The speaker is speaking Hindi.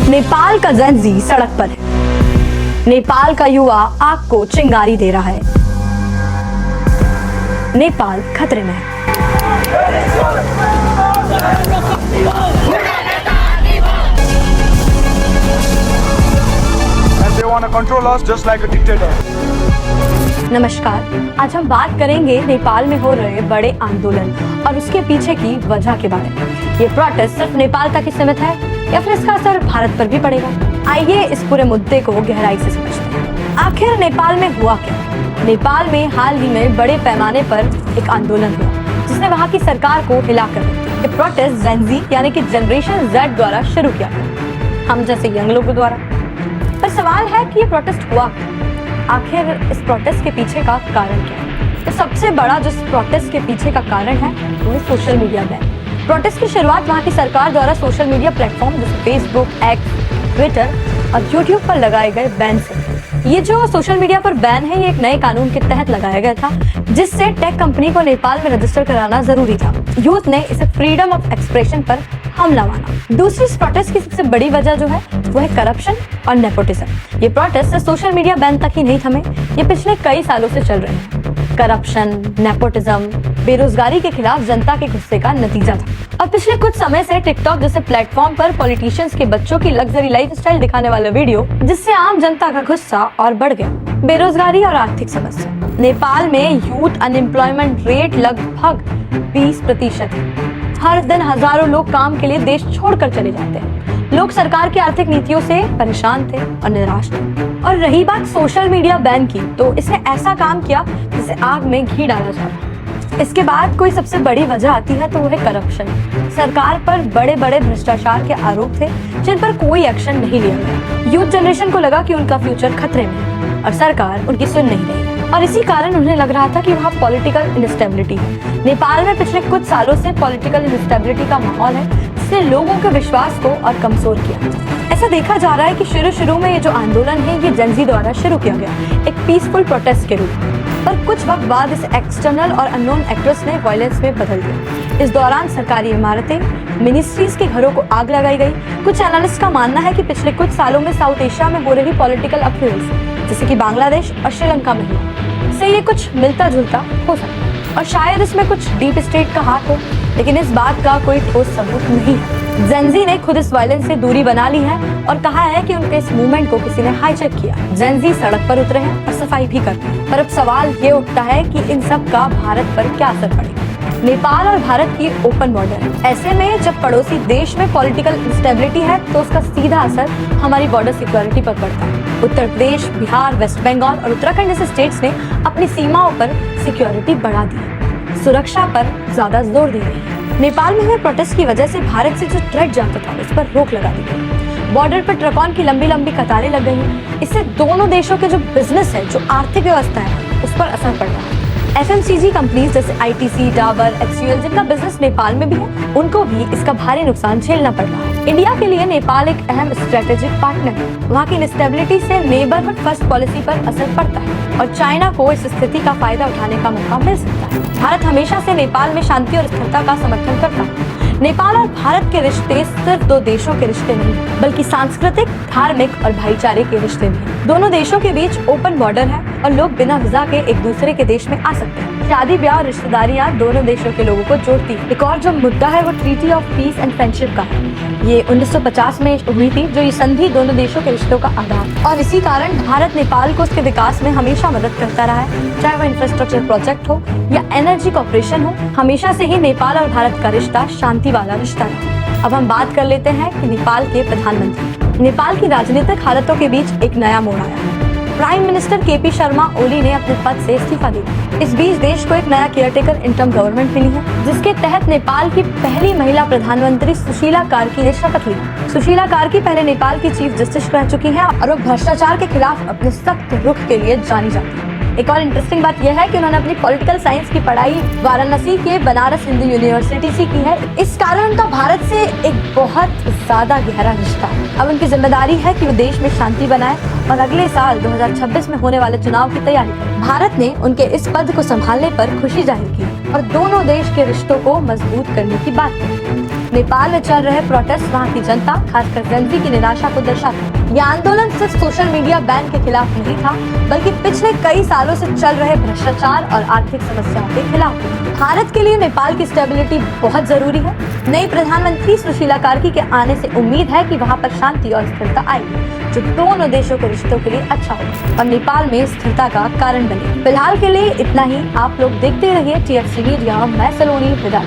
नेपाल का जेन ज़ी सड़क पर है। नेपाल का युवा आग को चिंगारी दे रहा है। नेपाल खतरे में है। And they want to control us just like a dictator. नमस्कार, आज हम बात करेंगे नेपाल में हो रहे बड़े आंदोलन और उसके पीछे की वजह के बारे में। ये प्रोटेस्ट सिर्फ नेपाल तक ही सीमित है या फिर इसका असर भारत पर भी पड़ेगा? आइए इस पूरे मुद्दे को गहराई से समझते हैं। आखिर नेपाल में हुआ क्या? नेपाल में हाल ही में बड़े पैमाने पर एक आंदोलन हुआ जिसने वहाँ की सरकार को हिला कर रख दिया। ये प्रोटेस्ट जेन ज़ी यानी कि जनरेशन जेड द्वारा शुरू किया गया, हम जैसे यंग लोगों द्वारा। पर सवाल है कि ये प्रोटेस्ट हुआ क्या? आखिर इस प्रोटेस्ट के पीछे का कारण क्या है? तो सबसे बड़ा जो इस प्रोटेस्ट के पीछे का कारण है वो है सोशल मीडिया बैन। प्रोटेस्ट की शुरुआत वहाँ की सरकार द्वारा सोशल मीडिया प्लेटफॉर्म जैसे फेसबुक, एक्स, ट्विटर और यूट्यूब पर लगाए गए बैन से। ये जो सोशल मीडिया पर बैन है ये एक नए कानून के तहत लगाया गया था जिससे टेक कंपनी को नेपाल में रजिस्टर कराना जरूरी था। यूथ ने इसे फ्रीडम ऑफ एक्सप्रेशन पर हमला माना। दूसरी इस प्रोटेस्ट की सबसे बड़ी वजह जो है वो है करप्शन और नेपोटिज्म। ये प्रोटेस्ट सोशल मीडिया बैन तक ही नहीं थमे, ये पिछले कई सालों से चल रहे हैं। करप्शन, नेपोटिज्म, बेरोजगारी के खिलाफ जनता के गुस्से का नतीजा था। और पिछले कुछ समय से टिकटॉक जैसे प्लेटफॉर्म पर पॉलिटिशियंस के बच्चों की लग्जरी लाइफस्टाइल दिखाने वाला वीडियो जिससे आम जनता का गुस्सा और बढ़ गया। बेरोजगारी और आर्थिक समस्या। नेपाल में यूथ अनएम्प्लॉयमेंट रेट लगभग 20% है। हर दिन हजारों लोग काम के लिए देश छोड़कर चले जाते हैं। लोग सरकार की आर्थिक नीतियों से परेशान थे और निराश थे। और रही बात सोशल मीडिया बैन की, तो इसने ऐसा काम किया जिसे आग में घी डाला जा रहा है। इसके बाद कोई सबसे बड़ी वजह आती है तो वो है करप्शन। सरकार पर बड़े बड़े भ्रष्टाचार के आरोप थे जिन पर कोई एक्शन नहीं लिया गया। यूथ जनरेशन को लगा कि उनका फ्यूचर खतरे में है और सरकार उनकी सुन नहीं रही है। और इसी कारण उन्हें लग रहा था कि वहाँ पॉलिटिकल इंस्टेबिलिटी है। नेपाल में पिछले कुछ सालों से पॉलिटिकल इंस्टेबिलिटी का माहौल है जिसने लोगों के विश्वास को और कमजोर किया। ऐसा देखा जा रहा है कि शुरू में ये जो आंदोलन है ये जेन ज़ी द्वारा शुरू किया गया एक पीसफुल प्रोटेस्ट के रूप में, पर कुछ वक्त बाद इस एक्सटर्नल और अननोन एक्ट्रेस ने वायलेंस में बदल दिया। इस दौरान सरकारी इमारतें, मिनिस्ट्रीज के घरों को आग लगाई गई। कुछ एनालिस्ट का मानना है कि पिछले कुछ सालों में साउथ एशिया में हो रही पॉलिटिकल अपहीव्स जैसे कि बांग्लादेश और श्रीलंका में हुआ से ये कुछ मिलता जुलता हो सकता है और शायद इसमें कुछ डीप स्टेट का हाथ हो, लेकिन इस बात का कोई ठोस सबूत नहीं है। जेन ज़ी ने खुद इस वायलेंस से दूरी बना ली है और कहा है कि उनके इस मूवमेंट को किसी ने हाईजैक किया। जेन ज़ी सड़क पर उतरे हैं और सफाई भी करते हैं, पर अब सवाल ये उठता है कि इन सब का भारत पर क्या असर पड़ेगा। नेपाल और भारत की ओपन बॉर्डर है। ऐसे में जब पड़ोसी देश में पॉलिटिकल इंस्टेबिलिटी है तो उसका सीधा असर हमारी बॉर्डर सिक्योरिटी पर पड़ता है। उत्तर प्रदेश, बिहार, वेस्ट बंगाल और उत्तराखंड जैसे स्टेट्स ने अपनी सीमाओं पर सिक्योरिटी बढ़ा दी है, सुरक्षा पर ज्यादा जोर दे रही है। नेपाल में हुए प्रोटेस्ट की वजह से भारत से जो ट्रेड जाता था उस पर रोक लगा दी गई। बॉर्डर पर ट्रकों की लंबी कतारें लग गई हैं। इससे दोनों देशों के जो बिजनेस है, जो आर्थिक व्यवस्था है, उस पर असर पड़ रहा है। FMCG कंपनीज जैसे ITC, डाबर, HUL जिनका बिजनेस नेपाल में भी है, उनको भी इसका भारी नुकसान झेलना पड़ रहा है। इंडिया के लिए नेपाल एक अहम स्ट्रेटेजिक पार्टनर है। वहाँ की इंस्टेबिलिटी से नेबरहुड फर्स्ट पॉलिसी पर असर पड़ता है और चाइना को इस स्थिति का फायदा उठाने का मौका मिल सकता है। भारत हमेशा से नेपाल में शांति और स्थिरता का समर्थन करता है। नेपाल और भारत के रिश्ते सिर्फ दो देशों के रिश्ते नहीं बल्कि सांस्कृतिक, धार्मिक और भाईचारे के रिश्ते भी हैं। दोनों देशों के बीच ओपन बॉर्डर है और लोग बिना वीजा के एक दूसरे के देश में आ सकते हैं। शादी ब्याह और रिश्तेदारियां दोनों देशों के लोगों को जोड़ती है। एक और जो मुद्दा है वो treaty of peace and friendship का है। ये 1950 में हुई थी, जो ये संधि दोनों देशों के रिश्तों का आधार, और इसी कारण भारत नेपाल को उसके विकास में हमेशा मदद करता रहा है, चाहे वो इंफ्रास्ट्रक्चर प्रोजेक्ट हो या एनर्जी कॉर्पोरेशन हो। हमेशा से ही नेपाल और भारत का रिश्ता शांति वाला रिश्ता रहा। अब हम बात कर लेते हैं कि नेपाल के प्रधानमंत्री। नेपाल की राजनीतिक हालतों के बीच एक नया मोड़ आया है। Prime minister KP Sharma Oli ने अपने पद से इस्तीफा दे दिया। इस बीच देश को एक नया केयरटेकर इंटर्म गवर्नमेंट मिली है जिसके तहत नेपाल की पहली महिला प्रधानमंत्री सुशीला कार्की ने शपथ ली। सुशीला कार्की पहले नेपाल की चीफ जस्टिस रह चुकी हैं और वो भ्रष्टाचार के खिलाफ अपने सख्त रुख के लिए जानी जाती है। एक और इंटरेस्टिंग बात यह है कि उन्होंने अपनी पॉलिटिकल साइंस की पढ़ाई वाराणसी के बनारस हिंदू यूनिवर्सिटी से की है। इस कारण उनका भारत से एक बहुत ज्यादा गहरा रिश्ता है। अब उनकी जिम्मेदारी है कि वो देश में शांति बनाए और अगले साल 2026 में होने वाले चुनाव की तैयारी करें। भारत ने उनके इस पद को संभालने पर खुशी जाहिर की और दोनों देश के रिश्तों को मजबूत करने की बात की। नेपाल में चल रहे प्रोटेस्ट वहाँ की जनता, खासकर जेनजी की निराशा को दर्शाता है। यह आंदोलन सिर्फ सोशल मीडिया बैन के खिलाफ नहीं था, बल्कि पिछले कई सालों से चल रहे भ्रष्टाचार और आर्थिक समस्याओं के खिलाफ। भारत के लिए नेपाल की स्टेबिलिटी बहुत जरूरी है। नई प्रधानमंत्री सुशीला कार्की के आने से उम्मीद है कि वहाँ पर शांति और स्थिरता आएगी, जो दोनों देशों के रिश्तों के लिए अच्छा होगा और नेपाल में स्थिरता का कारण बने। फिलहाल के लिए इतना ही। आप लोग देखते रहिए TFC मीडिया। मैं सलोनी विदा।